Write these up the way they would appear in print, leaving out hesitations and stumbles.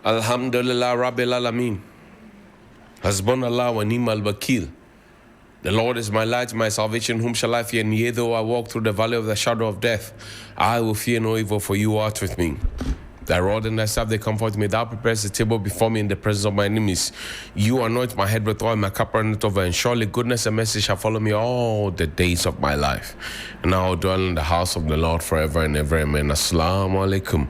Alhamdulillah Rabbil Alameen. Hasbunallah wa ni'mal wakil. The Lord is my light, my salvation. Whom shall I fear? And yea, though I walk through the valley of the shadow of death, I will fear no evil, for you art with me. Thy rod and thy staff, they comfort me. Thou preparest the table before me in the presence of my enemies. You anoint my head with oil, my cup runneth over. And surely goodness and mercy shall follow me all the days of my life. And I will dwell in the house of the Lord forever and ever. Amen. Assalamu alaikum.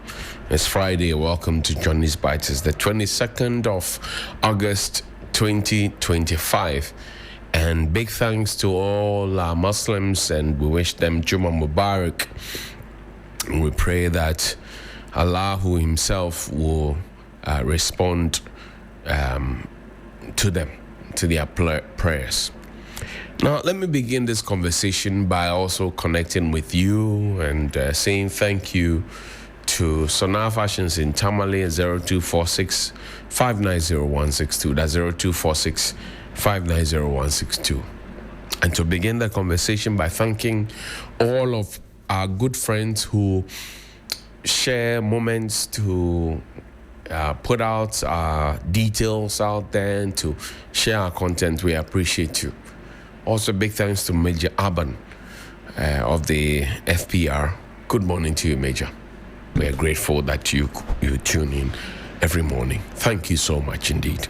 It's Friday. Welcome to Johnny's Bites. It's the 22nd of August 2025. And big thanks to all our Muslims, and we wish them Jummah Mubarak. And we pray that Allah who himself will respond to them, to their prayers. Now, let me begin this conversation by also connecting with you and saying thank you to Sonar Fashions in Tamale at 0246 590162. That's 0246 590162. And to begin the conversation by thanking all of our good friends who share moments to put out our details out there and to share our content. We appreciate you. Also, big thanks to Major Aban of the FPR. Good morning to you, Major. We are grateful that you tune in every morning. Thank you so much indeed.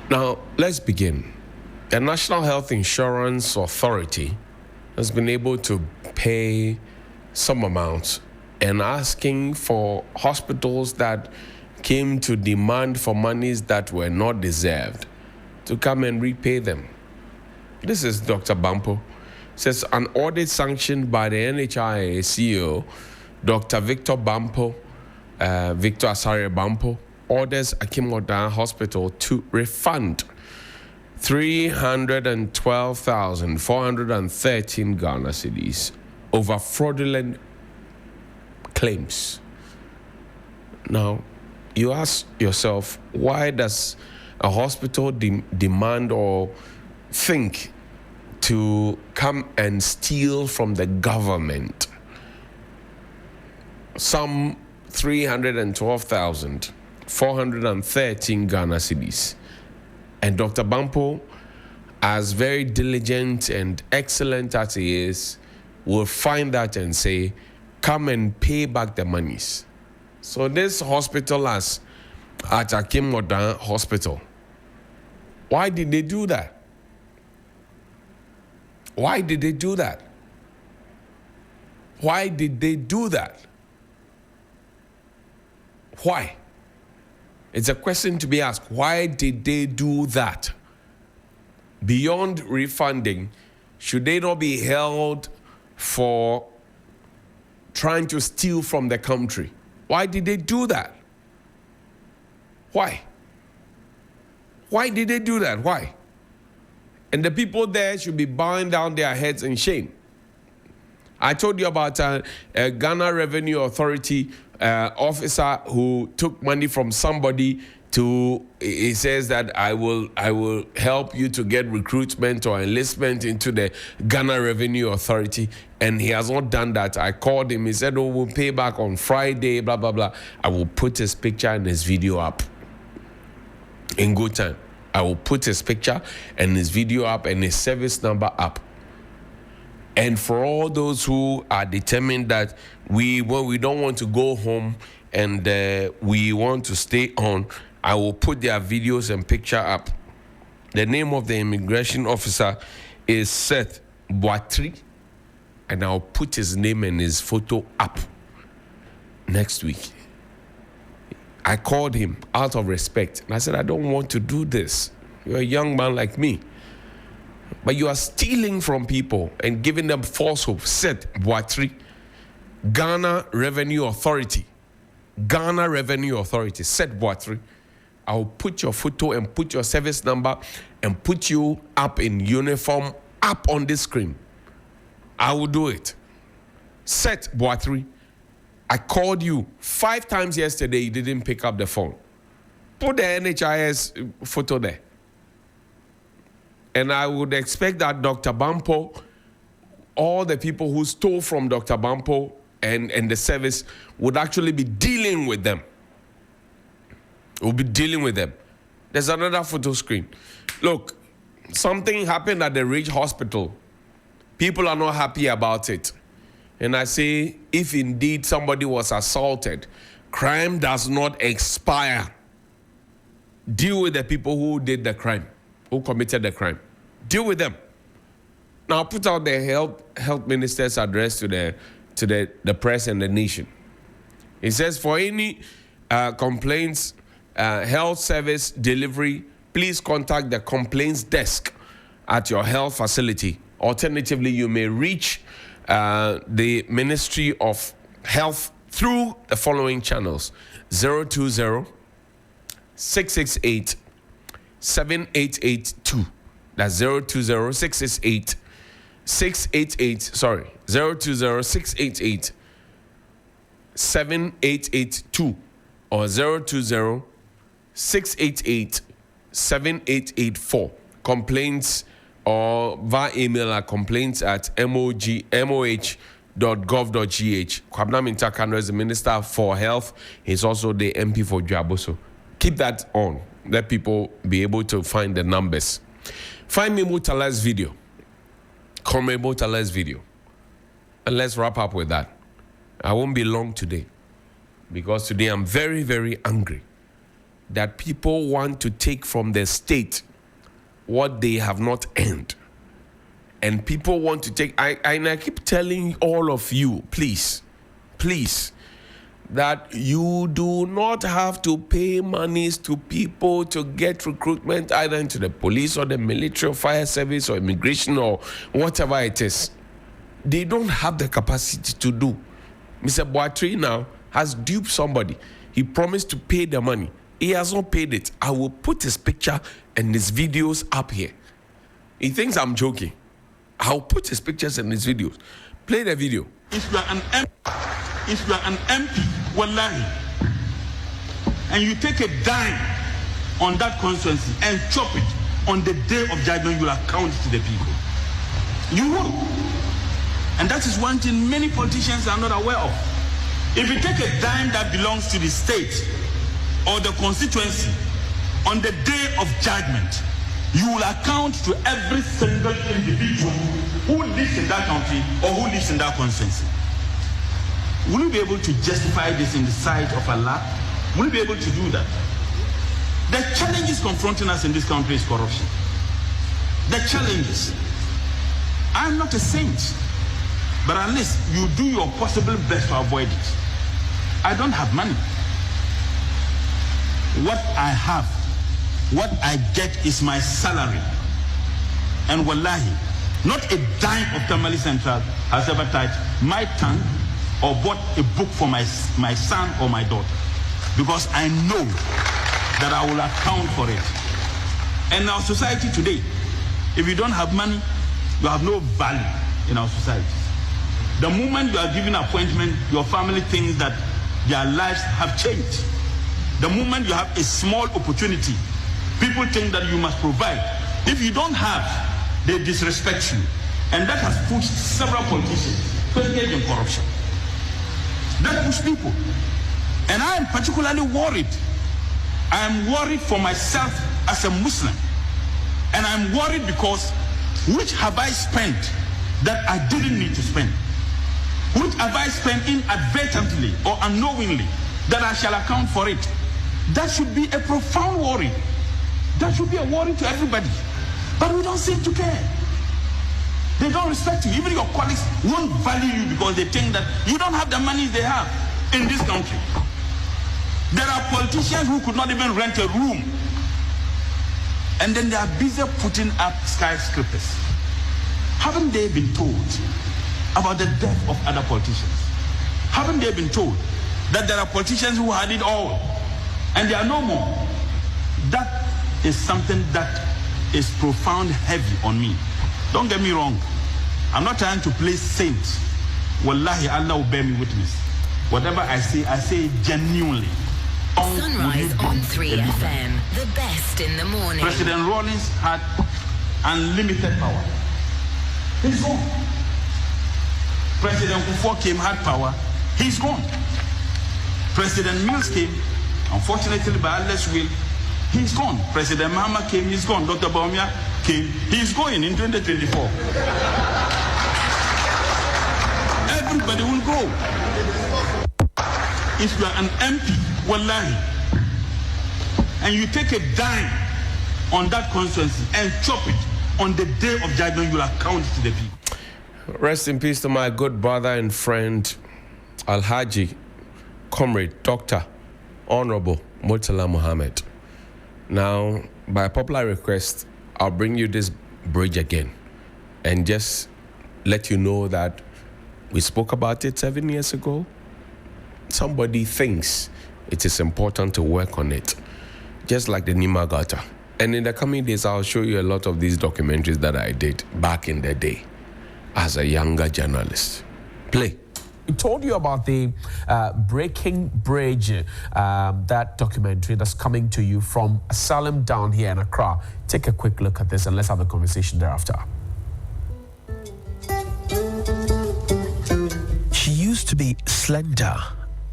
Now, let's begin. The National Health Insurance Authority has been able to pay some amount and asking for hospitals that came to demand for monies that were not deserved to come and repay them. This is Dr. Bampo. Says an audit sanctioned by the NHIA CEO, Dr. Victor Bampo, Victor Asare Bampo, orders Akim Oda Hospital to refund 312,413 Ghana cedis over fraudulent claims. Now, you ask yourself, why does a hospital demand or think to come and steal from the government some 312,413 Ghana cedis? And Dr. Bampo, as very diligent and excellent as he is, will find that and say, come and pay back the monies. So this hospital at Akim Oda Hospital, why did they do that? Why did they do that? Why did they do that? Why? It's a question to be asked. Why did they do that? Beyond refunding, should they not be held for trying to steal from the country? Why did they do that? Why? Why did they do that? Why? And the people there should be bowing down their heads in shame. I told you about a Ghana Revenue Authority officer who took money from somebody he says that I will help you to get recruitment or enlistment into the Ghana Revenue Authority, and he has not done that. I called him. He said, oh, we'll pay back on Friday, blah, blah, blah. I will put his picture and his video up in good time. I will put his picture and his video up and his service number up. And for all those who are determined that we don't want to go home and we want to stay on, I will put their videos and picture up. The name of the immigration officer is Seth Boatri, and I'll put his name and his photo up next week. I called him out of respect, and I said, I don't want to do this. You're a young man like me. But you are stealing from people and giving them false hope. Seth Boatri, Ghana Revenue Authority. Ghana Revenue Authority, Seth Boatri. I'll put your photo and put your service number and put you up in uniform up on this screen. I will do it. Seth Boatri, I called you 5 times yesterday. You didn't pick up the phone. Put the NHIS photo there. And I would expect that Dr. Bampo, all the people who stole from Dr. Bampo and the service would actually be dealing with them. We'll be dealing with them. There's another photo screen. Look, something happened at the Ridge Hospital. People are not happy about it. And I say, if indeed somebody was assaulted, crime does not expire. Deal with the people who did the crime, who committed the crime. Deal with them. Now put out the health minister's address to the press and the nation. It says, for any complaints, health service delivery, please contact the complaints desk at your health facility. Alternatively, you may reach the Ministry of Health through the following channels: 020-668-7882. That's 020-688-7882 or 020-688-7884. Complaints or via email at complaints@moh.gov.gh. Kwabena Mintakano is the Minister for Health. He's also the MP for Dwaboso. Keep that on. Let people be able to find the numbers. Find me Mutala's video. Comrade Mutala's video. And let's wrap up with that. I won't be long today, because today I'm very, very angry that people want to take from the state what they have not earned. And people want to take, I keep telling all of you, please, that you do not have to pay monies to people to get recruitment either into the police or the military or fire service or immigration or whatever it is. They don't have the capacity to do. Mr. Boatri now has duped somebody. He promised to pay the money. He has not paid it. I will put his picture and his videos up here. He thinks I'm joking. I'll put his pictures and his videos. Play the video. If you are an MP, wallahi, and you take a dime on that constituency and chop it, on the day of judgment, you will account to the people. You will. And that is one thing many politicians are not aware of. If you take a dime that belongs to the state or the constituency, on the day of judgment, you will account to every single individual who lives in that country or who lives in that constituency. Will you be able to justify this in the sight of Allah? Will you be able to do that? The challenges confronting us in this country is corruption. The challenges. I'm not a saint, but at least you do your possible best to avoid it. I don't have money. What I have, what I get is my salary. And wallahi, not a dime of Tamale Central has ever touched my tongue or bought a book for my son or my daughter, because I know that I will account for it. And our society today, if you don't have money, you have no value in our society. The moment you are given appointment, your family thinks that their lives have changed. The moment you have a small opportunity, people think that you must provide. If you don't have, they disrespect you. And that has pushed several politicians to engage in corruption. That pushed people. And I am particularly worried. I am worried for myself as a Muslim. And I'm worried because which have I spent that I didn't need to spend? Which have I spent inadvertently or unknowingly that I shall account for it? That should be a profound worry. That should be a worry to everybody. But we don't seem to care. They don't respect you. Even your colleagues won't value you because they think that you don't have the money they have in this country. There are politicians who could not even rent a room. And then they are busy putting up skyscrapers. Haven't they been told about the death of other politicians? Haven't they been told that there are politicians who had it all and they are no more? That is something that is profound heavy on me. Don't get me wrong. I'm not trying to play saint. Wallahi, Allah will bear me witness. Whatever I say genuinely. Sunrise on 3FM, the best in the morning. President Rawlings had unlimited power. He's gone. President Kufuor came, had power. He's gone. President Mills came Unfortunately, by Allah's will, he's gone. President Mahama came, he's gone. Dr. Baumia came, he's going in 2024. Everybody will go. If you are an MP, wallahi, and you take a dime on that constituency and chop it, on the day of judgment, you will account to the people. Rest in peace to my good brother and friend, Alhaji, Comrade, Dr. Honorable Murtala Muhammad. Now, by popular request, I'll bring you this bridge again and just let you know that we spoke about it 7 years ago. Somebody thinks it is important to work on it, just like the Nima Gata. And in the coming days, I'll show you a lot of these documentaries that I did back in the day as a younger journalist. Play. We told you about the Breaking Bridge, that documentary that's coming to you from Asylum Down here in Accra. Take a quick look at this and let's have a conversation thereafter. She used to be slender,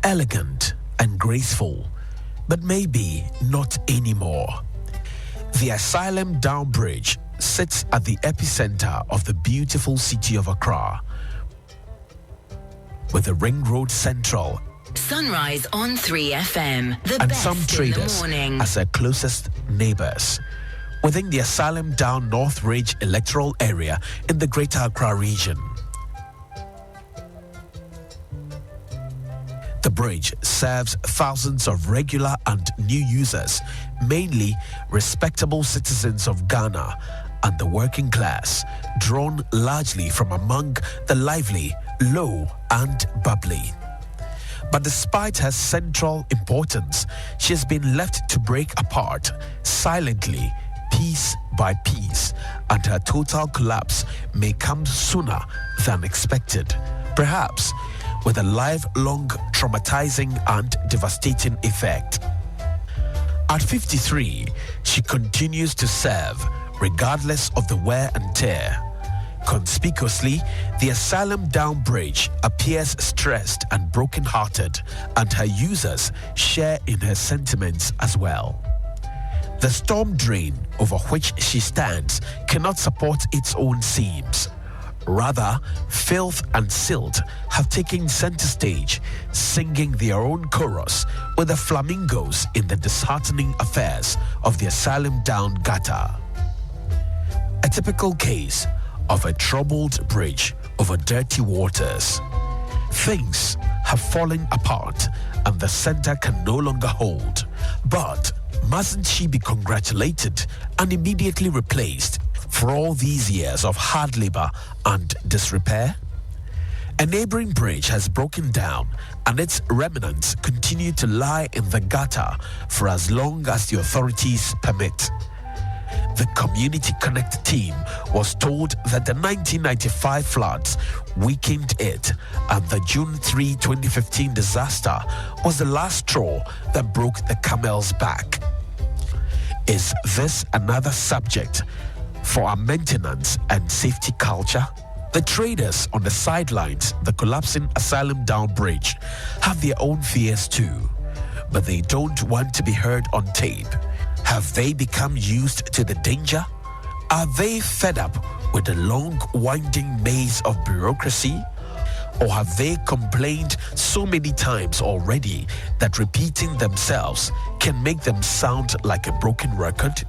elegant, and graceful, but maybe not anymore. The Asylum Down Bridge sits at the epicenter of the beautiful city of Accra, with the Ring Road Central Sunrise on 3FM, the and best some traders in the morning. as her closest neighbors. Within the Asylum Down North Ridge electoral area in the Greater Accra region. The bridge serves thousands of regular and new users, mainly respectable citizens of Ghana and the working class, drawn largely from among the lively, low, and bubbly. But despite her central importance, she has been left to break apart silently, piece by piece, and her total collapse may come sooner than expected, perhaps with a lifelong traumatizing and devastating effect. At 53, she continues to serve regardless of the wear and tear. Conspicuously, the Asylum Down Bridge appears stressed and broken-hearted, and her users share in her sentiments as well. The storm drain over which she stands cannot support its own seams. Rather, filth and silt have taken center stage, singing their own chorus with the flamingos in the disheartening affairs of the Asylum Down gutter. A typical case of a troubled bridge over dirty waters. Things have fallen apart and the center can no longer hold. But mustn't she be congratulated and immediately replaced for all these years of hard labor and disrepair? A neighboring bridge has broken down and its remnants continue to lie in the gutter for as long as the authorities permit. The Community Connect team was told that the 1995 floods weakened it and the June 3, 2015 disaster was the last straw that broke the camel's back. Is this another subject for our maintenance and safety culture? The traders on the sidelines, the collapsing Asylum Down Bridge, have their own fears too, but they don't want to be heard on tape. Have they become used to the danger? Are they fed up with the long, winding maze of bureaucracy? Or have they complained so many times already that repeating themselves can make them sound like a broken record?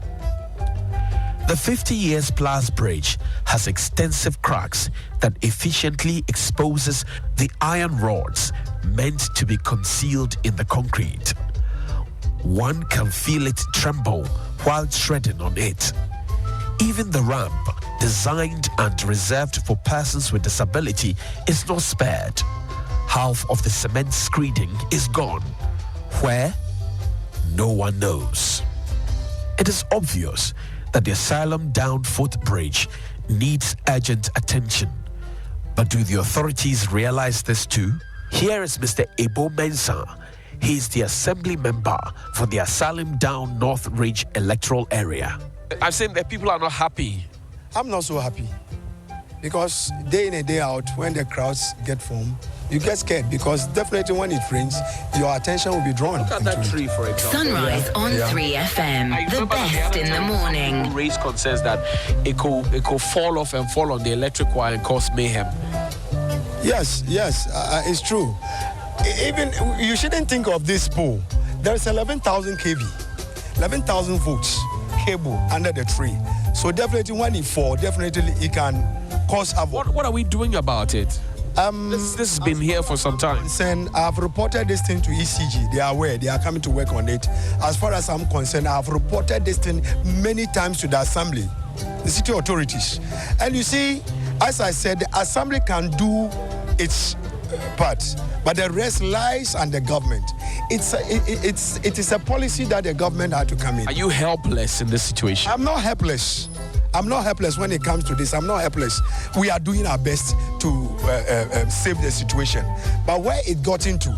The 50 years plus bridge has extensive cracks that efficiently exposes the iron rods meant to be concealed in the concrete. One can feel it tremble while treading on it. Even the ramp, designed and reserved for persons with disability, is not spared. Half of the cement screening is gone. Where? No one knows. It is obvious that the Asylum Down footbridge needs urgent attention. But do the authorities realize this too? Here is Mr. Ebo Mensah. He is the assembly member for the Asylum Down North Ridge electoral area. I'm saying that people are not happy. I'm not so happy because day in and day out, when the crowds get formed, You get scared because definitely when it rains, your attention will be drawn. Look at that tree, for example. Sunrise on 3FM, the best in the morning. Raised concerns that it could fall off and fall on the electric wire and cause mayhem. Yes, it's true. Even you shouldn't think of this pole. There's 11,000 kV, 11,000 volts cable under the tree. So definitely when it falls, definitely it can cause havoc. What are we doing about it? This has been here for some time. I've reported this thing to ECG. They are aware. They are coming to work on it. As far as I'm concerned, I've reported this thing many times to the assembly, the city authorities. And you see, as I said, the assembly can do its part, but the rest lies on the government. It is a policy that the government had to come in. Are you helpless in this situation? I'm not helpless. I'm not helpless when it comes to this. I'm not helpless. We are doing our best to save the situation. But where it got into,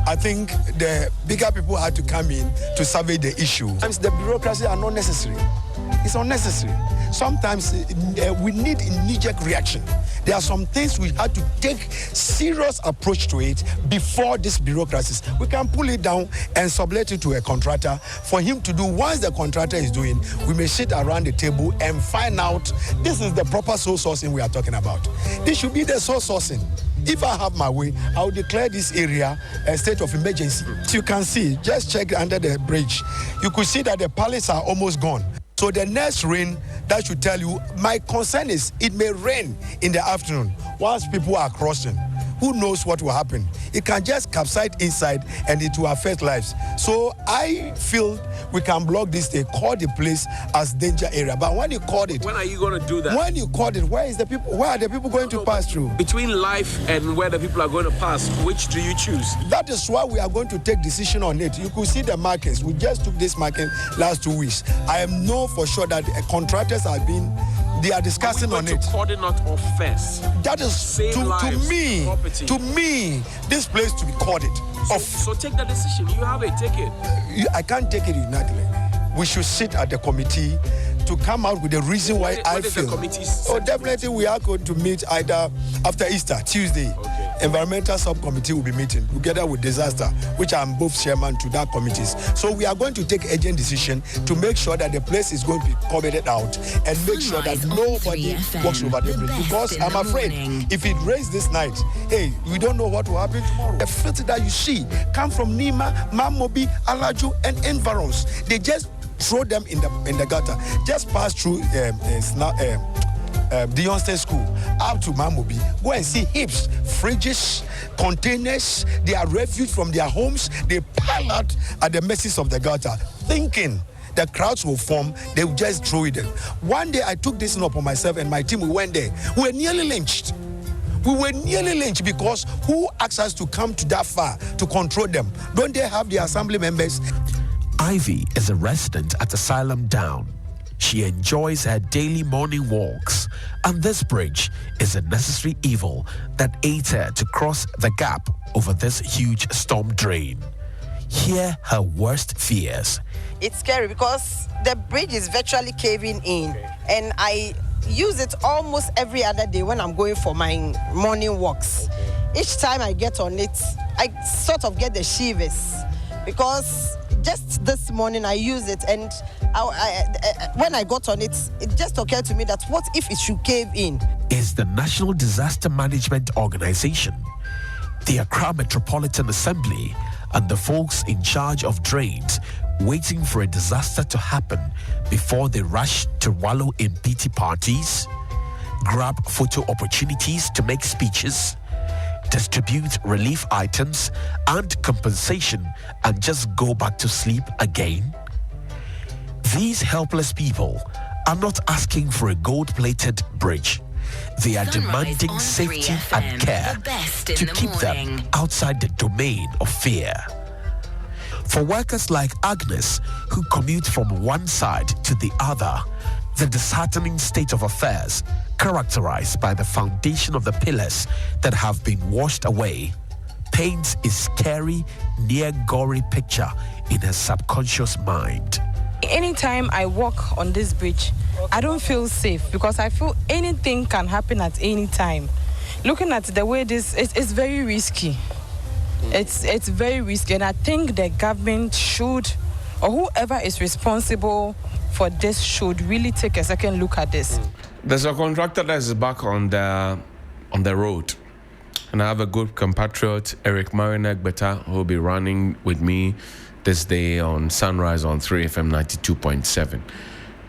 I think the bigger people had to come in to survey the issue. Sometimes the bureaucracy are not necessary. It's unnecessary. Sometimes we need immediate reaction. There are some things we had to take serious approach to it before this bureaucracies. We can pull it down and sublet it to a contractor for him to do. Once the contractor is doing, we may sit around the table and find out this is the proper sole sourcing we are talking about. This should be the sole sourcing. If I have my way, I will declare this area a state of emergency. So you can see, just check under the bridge. You could see that the pallets are almost gone. So the next rain, that should tell you, my concern is it may rain in the afternoon whilst people are crossing. Who knows what will happen? It can just capsize inside and it will affect lives. So I feel we can block this. They call the place as danger area. But when you call it, when are you going to do that? When you call it, where are the people going to pass through? Between life and where the people are going to pass, which do you choose? That is why we are going to take decision on it. You could see the markets. We just took this market last 2 weeks. I am know for sure that contractors have been. They are discussing on it. Coordinate offense. That is to me, this place to be corded off. So take the decision. You have it. Take it. I can't take it uniquely. We should sit at the committee to come out with the reason why I feel. Definitely we are going to meet either after Easter, Tuesday. Okay. Environmental subcommittee will be meeting together with disaster, which I'm both chairman to that committees. So we are going to take urgent decision to make sure that the place is going to be covered out and make sure that nobody walks over the bridge. Because I'm afraid if it rains this night, we don't know what will happen tomorrow. The filth that you see come from Nima, Mamobi, Alaju, and environs. They just throw them in the gutter. Just pass through Beyonce School up to Mamobi. Go and see heaps, fridges, containers. They are refuge from their homes. They pile out at the messes of the gutter, thinking the crowds will form. They will just throw it in. One day I took this upon myself and my team. We went there. We were nearly lynched. Because who asked us to come to that far to control them? Don't they have the assembly members? Ivy is a resident at Asylum Down. She enjoys her daily morning walks, and this bridge is a necessary evil that aids her to cross the gap over this huge storm drain. Hear her worst fears. It's scary because the bridge is virtually caving in, and I use it almost every other day when I'm going for my morning walks. Each time I get on it, I sort of get the shivers because just this morning I use it, and when I got on it, it just occurred to me that what if it should cave in? Is the National Disaster Management Organization, the Accra Metropolitan Assembly, and the folks in charge of drains waiting for a disaster to happen before they rush to wallow in pity parties, grab photo opportunities to make speeches, distribute relief items and compensation, and just go back to sleep again? These helpless people are not asking for a gold-plated bridge. They are demanding safety and care to keep them outside the domain of fear. For workers like Agnes, who commute from one side to the other, the disheartening state of affairs, characterized by the foundation of the pillars that have been washed away, paints a scary, near-gory picture in her subconscious mind. Anytime I walk on this bridge, I don't feel safe because I feel anything can happen at any time. looking at the way it's very risky. It's very risky, and I think the government should, or whoever is responsible for this, should really take a second look at this. There's a contractor that is back on the road, and I have a good compatriot, Eric Marinek Beta, who will be running with me this day on Sunrise on 3FM 92.7.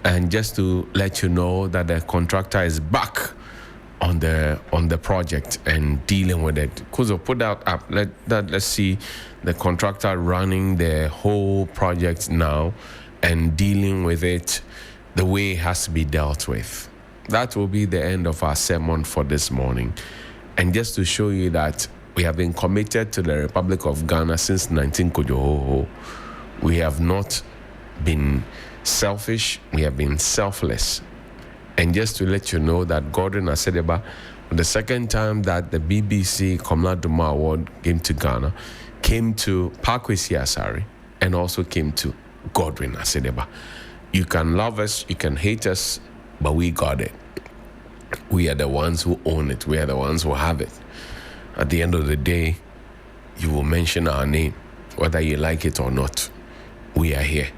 And just to let you know that the contractor is back on the project and dealing with it. Kuzo, put that up. Let's see the contractor running the whole project now and dealing with it the way it has to be dealt with. That will be the end of our sermon for this morning. And just to show you that we have been committed to the Republic of Ghana since 19 We have not been selfish, we have been selfless. And just to let you know that Godwin Asedeba, the second time that the BBC Komla Duma Award came to Ghana, came to Parkway Siasari and also came to Godwin Asedeba. You can love us, you can hate us, but we got it. We are the ones who own it. We are the ones who have it. At the end of the day, you will mention our name, whether you like it or not. We are here,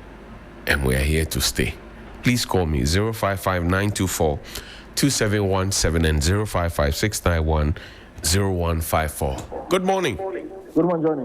and we are here to stay. Please call me 055-924-2717 and 055-691-0154. Good morning. Good morning, Johnny.